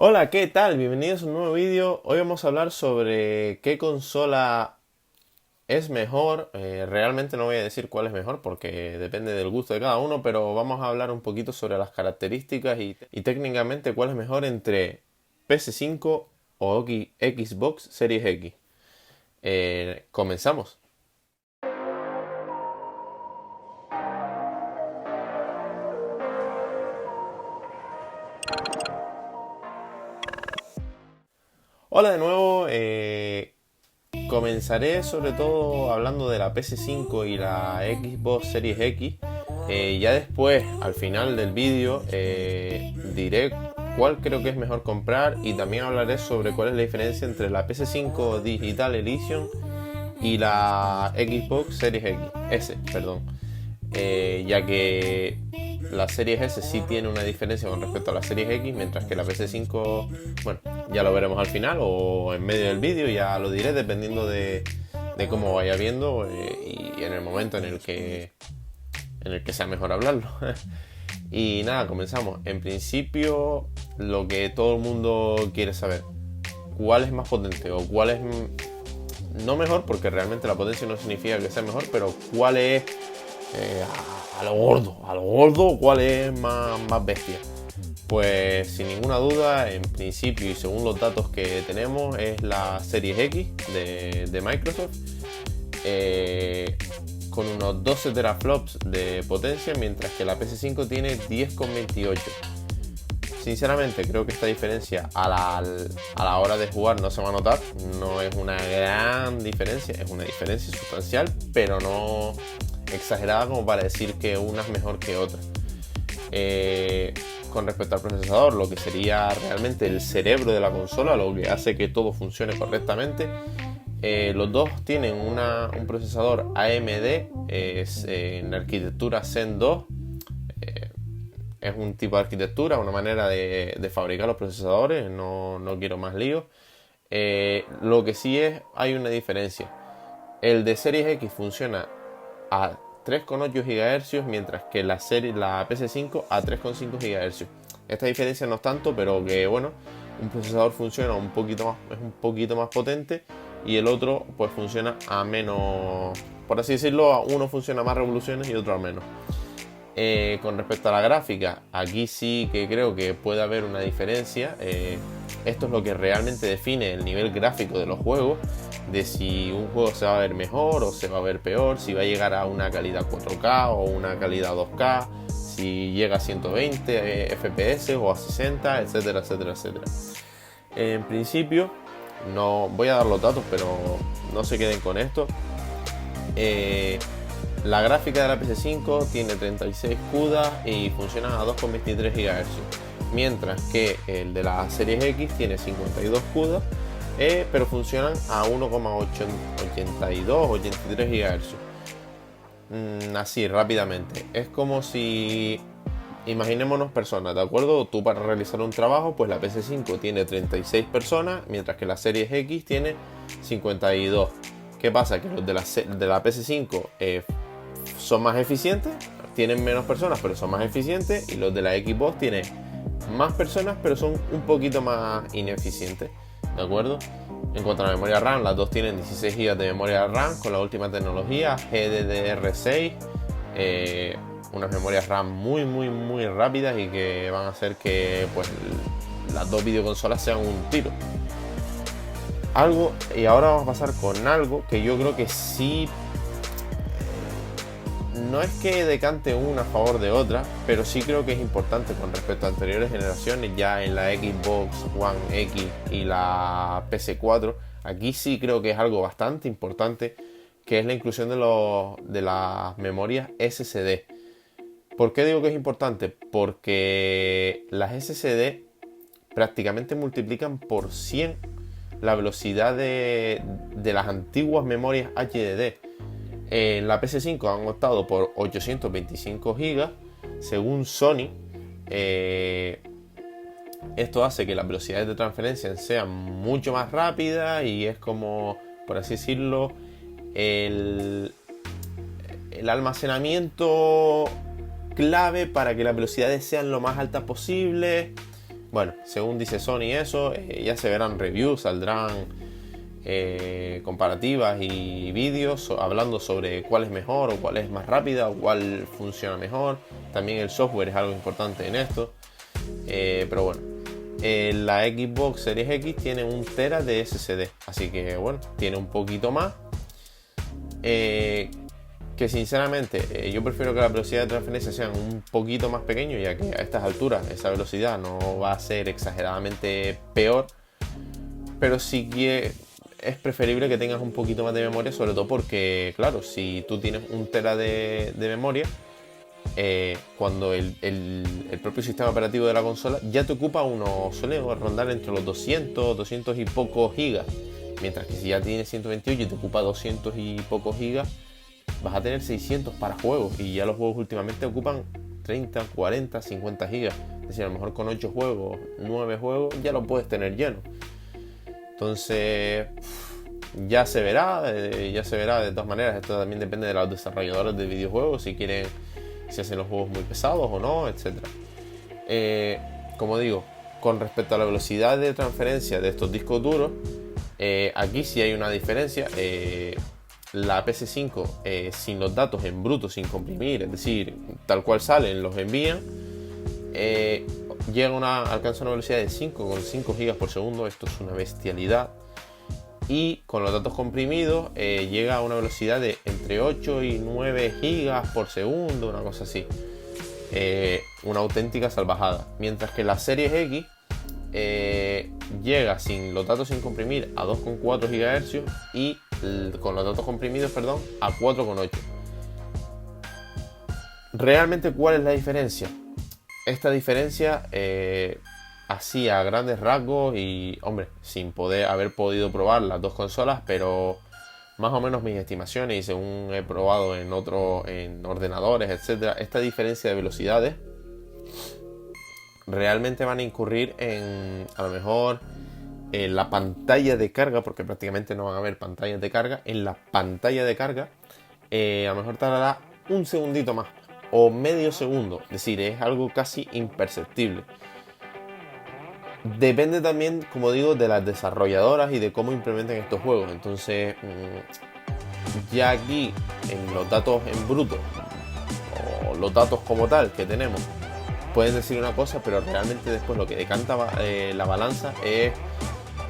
Hola, ¿qué tal? Bienvenidos a un nuevo vídeo. Hoy vamos a hablar sobre qué consola es mejor. Realmente no voy a decir cuál es mejor porque depende del gusto de cada uno, pero vamos a hablar un poquito sobre las características y técnicamente cuál es mejor entre PS5 o Xbox Series X. Comenzamos. Hola de nuevo. Comenzaré sobre todo hablando de la PS5 y la Xbox Series X. Ya después, al final del vídeo, diré cuál creo que es mejor comprar y también hablaré sobre cuál es la diferencia entre la PS5 Digital Edition y la Xbox Series X, S, perdón. Ya que la Series S sí tiene una diferencia con respecto a la Series X, mientras que la PS5, bueno, ya lo veremos al final o en medio del vídeo, ya lo diré dependiendo de cómo vaya viendo y en el momento en el que sea mejor hablarlo. Y nada, comenzamos. En principio, lo que todo el mundo quiere saber, ¿cuál es más potente o cuál es no mejor? Porque realmente la potencia no significa que sea mejor, pero ¿cuál es a lo gordo, cuál es más bestia? Pues sin ninguna duda, en principio y según los datos que tenemos, es la Series X de Microsoft, con unos 12 teraflops de potencia, mientras que la PS5 tiene 10,28. Sinceramente creo que esta diferencia a la hora de jugar no se va a notar, no es una gran diferencia, es una diferencia sustancial, pero no exagerada como para decir que una es mejor que otra. Con respecto al procesador, lo que sería realmente el cerebro de la consola, lo que hace que todo funcione correctamente, los dos tienen un procesador AMD, es en arquitectura Zen 2. Es un tipo de arquitectura, una manera de fabricar los procesadores, no quiero más líos. Lo que sí es, hay una diferencia. El de Series X funciona a 3,8 GHz, mientras que la PS5 a 3,5 GHz. Esta diferencia no es tanto, pero que bueno, un procesador funciona un poquito más, es un poquito más potente y el otro pues funciona a menos, por así decirlo, uno funciona a más revoluciones y otro a menos. Con respecto a la gráfica, aquí sí que creo que puede haber una diferencia. Esto es lo que realmente define el nivel gráfico de los juegos, de si un juego se va a ver mejor o se va a ver peor, si va a llegar a una calidad 4K o una calidad 2K, si llega a 120 FPS o a 60, etcétera, etcétera, etcétera. En principio, no voy a dar los datos, pero no se queden con esto. La gráfica de la PS5 tiene 36 CUDA y funciona a 2,23 GHz, mientras que el de la Series X tiene 52 CUDA, pero funcionan a 1,82-83 GHz. Así, rápidamente. Es como si imaginémonos personas, ¿de acuerdo? Tú para realizar un trabajo, pues la PS5 tiene 36 personas, mientras que la Series X tiene 52. ¿Qué pasa? Que los de la PS5 son más eficientes, tienen menos personas, pero son más eficientes, y los de la Xbox tienen más personas, pero son un poquito más ineficientes, ¿de acuerdo? En cuanto a la memoria RAM, las dos tienen 16 GB de memoria RAM con la última tecnología GDDR6, unas memorias RAM muy rápidas y que van a hacer que pues las dos videoconsolas sean un tiro. Y ahora vamos a pasar con algo que yo creo que sí, no es que decante una a favor de otra, pero sí creo que es importante con respecto a anteriores generaciones, ya en la Xbox One X y la PS4. Aquí sí creo que es algo bastante importante, que es la inclusión de las memorias SSD. ¿Por qué digo que es importante? Porque las SSD prácticamente multiplican por 100 la velocidad de las antiguas memorias HDD. En la PS5 han optado por 825 GB, según Sony. Esto hace que las velocidades de transferencia sean mucho más rápidas y es como, por así decirlo, el, el almacenamiento clave para que las velocidades sean lo más altas posible. Bueno, según dice Sony eso, ya se verán reviews, saldrán comparativas y vídeos hablando sobre cuál es mejor o cuál es más rápida o cuál funciona mejor. También el software es algo importante en esto. Pero bueno, la Xbox Series X tiene 1 TB de SSD, así que bueno, tiene un poquito más. Que sinceramente yo prefiero que la velocidad de transferencia sean un poquito más pequeño, ya que a estas alturas esa velocidad no va a ser exageradamente peor, pero sí que es preferible que tengas un poquito más de memoria, sobre todo porque, claro, si tú tienes 1 TB de memoria, cuando el propio sistema operativo de la consola ya te ocupa suele rondar entre los 200 y pocos gigas, mientras que si ya tienes 128 y te ocupa 200 y pocos gigas, vas a tener 600 para juegos, y ya los juegos últimamente ocupan 30, 40, 50 gigas. Es decir, a lo mejor con 8 juegos, 9 juegos ya lo puedes tener lleno. Entonces ya se verá de todas maneras. Esto también depende de los desarrolladores de videojuegos, si hacen los juegos muy pesados o no, etc. Como digo, con respecto a la velocidad de transferencia de estos discos duros, aquí sí hay una diferencia. La PS5 sin los datos en bruto, sin comprimir, es decir, tal cual salen, los envían, alcanza una velocidad de 5,5 GB por segundo. Esto es una bestialidad. Y con los datos comprimidos llega a una velocidad de entre 8 y 9 GB por segundo, una cosa así. Una auténtica salvajada. Mientras que la Series X llega sin los datos sin comprimir a 2,4 GHz y con los datos comprimidos, a 4,8. ¿Realmente cuál es la diferencia? Esta diferencia, así a grandes rasgos, y hombre, sin haber podido probar las dos consolas, pero más o menos mis estimaciones y según he probado en ordenadores, etcétera, esta diferencia de velocidades realmente van a incurrir a lo mejor en la pantalla de carga, porque prácticamente no van a haber pantallas de carga. En la pantalla de carga a lo mejor tardará un segundito más o medio segundo, es decir, es algo casi imperceptible. Depende también, como digo, de las desarrolladoras y de cómo implementen estos juegos. Entonces ya aquí en los datos en bruto o los datos como tal que tenemos, pueden decir una cosa, pero realmente después lo que decanta la balanza es,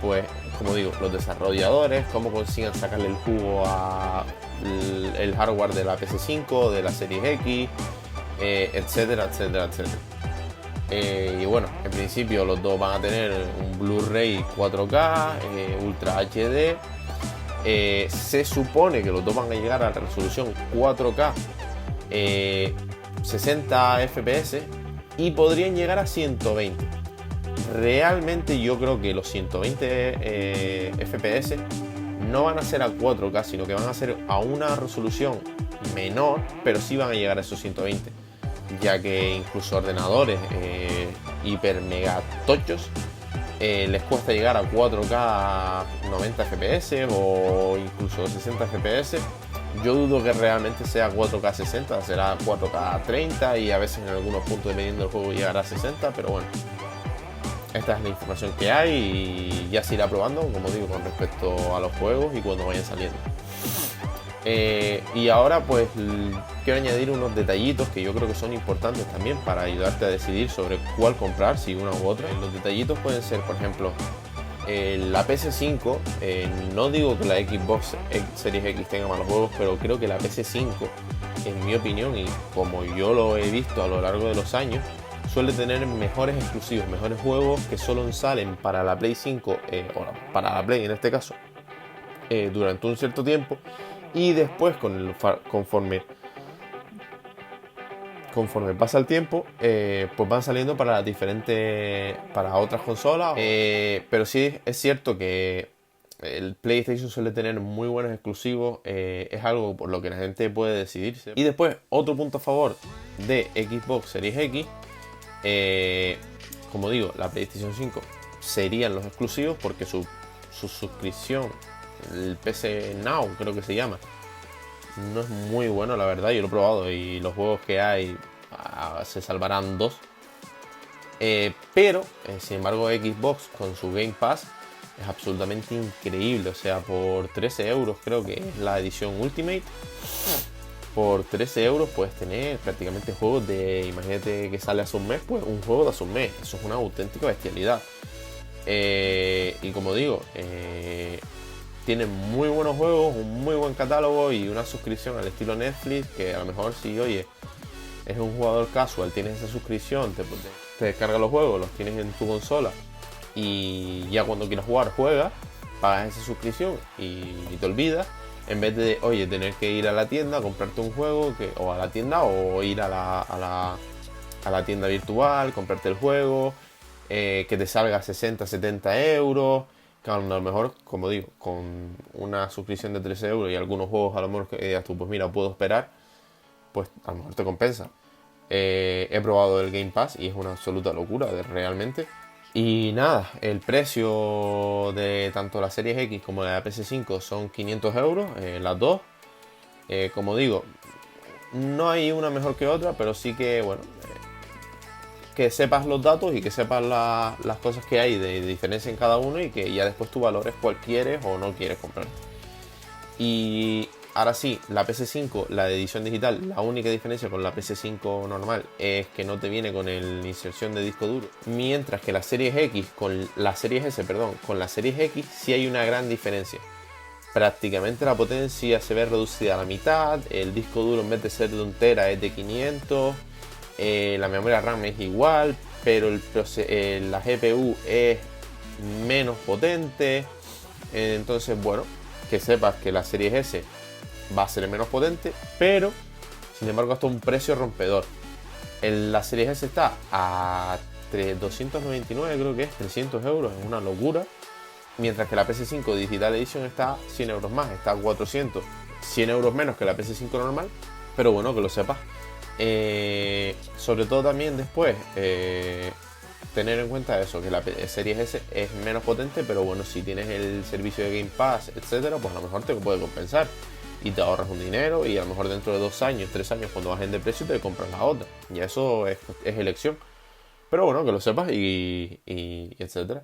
pues, como digo, los desarrolladores, cómo consigan sacarle el jugo el hardware de la PS5, de la Series X, etcétera, etcétera, etcétera. Y bueno, en principio los dos van a tener un Blu-ray 4K, Ultra HD. Se supone que los dos van a llegar a la resolución 4K, 60 FPS, y podrían llegar a 120. Realmente yo creo que los 120 FPS no van a ser a 4K, sino que van a ser a una resolución menor, pero sí van a llegar a esos 120, ya que incluso ordenadores hiper mega tochos les cuesta llegar a 4K 90 FPS o incluso 60 FPS. Yo dudo que realmente sea 4K 60, será 4K 30 y a veces en algunos puntos, dependiendo del juego, llegará a 60, pero bueno, esta es la información que hay y ya se irá probando, como digo, con respecto a los juegos y cuando vayan saliendo. Y ahora pues quiero añadir unos detallitos que yo creo que son importantes también para ayudarte a decidir sobre cuál comprar, si una u otra. Los detallitos pueden ser, por ejemplo, la PS5, no digo que la Xbox Series X tenga malos juegos, pero creo que la PS5, en mi opinión y como yo lo he visto a lo largo de los años, suele tener mejores exclusivos, mejores juegos que solo salen para la Play 5, o para la Play en este caso, durante un cierto tiempo, y después conforme pasa el tiempo, pues van saliendo para otras consolas. Pero sí es cierto que el PlayStation suele tener muy buenos exclusivos, es algo por lo que la gente puede decidirse. Y después, otro punto a favor de Xbox Series X, como digo, la PlayStation 5 serían los exclusivos, porque su suscripción, el PC Now creo que se llama, no es muy bueno, la verdad. Yo lo he probado y los juegos que hay se salvarán 2. Sin embargo, Xbox con su Game Pass es absolutamente increíble. O sea, por 13 euros creo que es la edición Ultimate. Por 13 euros puedes tener prácticamente juegos de, imagínate que sale hace un mes, pues un juego de hace un mes. Eso es una auténtica bestialidad. Y como digo, tienen muy buenos juegos, un muy buen catálogo y una suscripción al estilo Netflix, que a lo mejor si, oye, es un jugador casual, tienes esa suscripción, te descargas los juegos, los tienes en tu consola y ya cuando quieras jugar, juegas, pagas esa suscripción y te olvidas, en vez de, oye, tener que ir a la tienda, comprarte un juego, o a la tienda, o ir a la tienda virtual, comprarte el juego, que te salga 60, 70 euros. Claro, a lo mejor, como digo, con una suscripción de 13 euros y algunos juegos a lo mejor que digas tú, pues mira, puedo esperar, pues a lo mejor te compensa. He probado el Game Pass y es una absoluta locura, realmente. Y nada, el precio de tanto la Series X como la PS5 son 500 euros, las dos. Como digo, no hay una mejor que otra, pero sí que, bueno, que sepas los datos y que sepas las cosas que hay de diferencia en cada uno y que ya después tú valores cuál quieres o no quieres comprar. Y ahora sí, la PS5, la de edición digital, la única diferencia con la PS5 normal es que no te viene con la inserción de disco duro. Mientras que la Series X con la Series S, perdón, con la Series X sí hay una gran diferencia. Prácticamente la potencia se ve reducida a la mitad, el disco duro en vez de ser de 1 tera es de 500, la memoria RAM es igual, pero la GPU es menos potente. Entonces, bueno, que sepas que la Series S va a ser menos potente, pero sin embargo hasta un precio rompedor. La Series S está a 299, creo que es 300 euros, es una locura. Mientras que la PS5 Digital Edition está 100 euros más, está a 400, 100 euros menos que la PS5 normal, pero bueno, que lo sepas. Sobre todo también después, tener en cuenta eso, que la Series S es menos potente, pero bueno, si tienes el servicio de Game Pass, etcétera, pues a lo mejor te puede compensar y te ahorras un dinero y a lo mejor dentro de 2 años, 3 años, cuando bajen de precio te compras la otra. Y eso es elección. Pero bueno, que lo sepas y etcétera.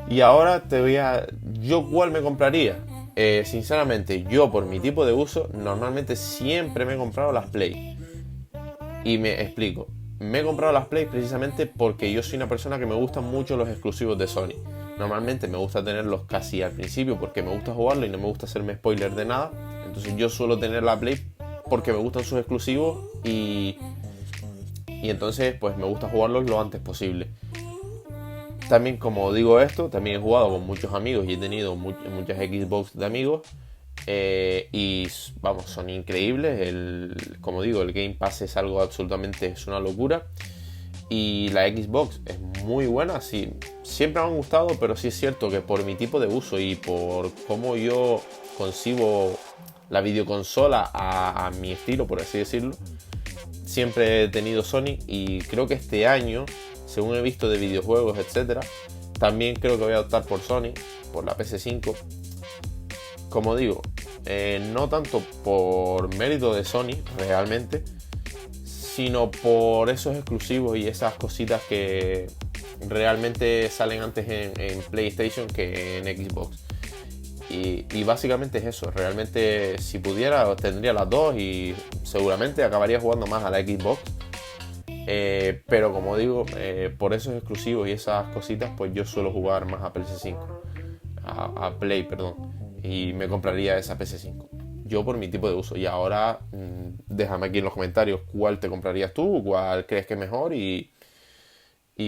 Y ahora ¿yo cuál me compraría? Sinceramente, yo por mi tipo de uso, normalmente siempre me he comprado las Play. Y me explico. Me he comprado las Play precisamente porque yo soy una persona que me gustan mucho los exclusivos de Sony. Normalmente me gusta tenerlos casi al principio porque me gusta jugarlo y no me gusta hacerme spoiler de nada. Entonces yo suelo tener la Play porque me gustan sus exclusivos y entonces pues me gusta jugarlos lo antes posible. También, como digo esto, también he jugado con muchos amigos y he tenido muchas Xbox de amigos. Y vamos, son increíbles. Como digo, el Game Pass es algo absolutamente, es una locura. Y la Xbox es muy buena, sí. Siempre me han gustado, pero sí es cierto que por mi tipo de uso y por cómo yo concibo la videoconsola a mi estilo, por así decirlo, siempre he tenido Sony y creo que este año, según he visto de videojuegos, etcétera, también creo que voy a optar por Sony, por la PS5. Como digo, no tanto por mérito de Sony realmente, sino por esos exclusivos y esas cositas que realmente salen antes en PlayStation que en Xbox. Y básicamente es eso. Realmente, si pudiera, tendría las dos y seguramente acabaría jugando más a la Xbox. Pero como digo, por esos exclusivos y esas cositas, pues yo suelo jugar más a PS5, a Play, perdón, y me compraría esa PS5. Yo por mi tipo de uso. Y ahora déjame aquí en los comentarios cuál te comprarías tú, cuál crees que es mejor y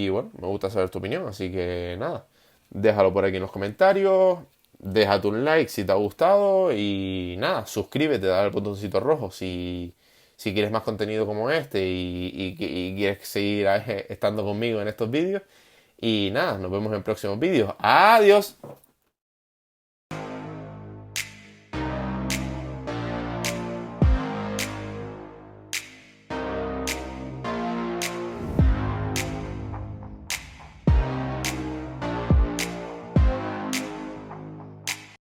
bueno, me gusta saber tu opinión, así que nada, déjalo por aquí en los comentarios, déjate un like si te ha gustado y nada, suscríbete, dale al botoncito rojo si quieres más contenido como este y quieres seguir estando conmigo en estos vídeos. Y nada, nos vemos en próximos vídeos. ¡Adiós!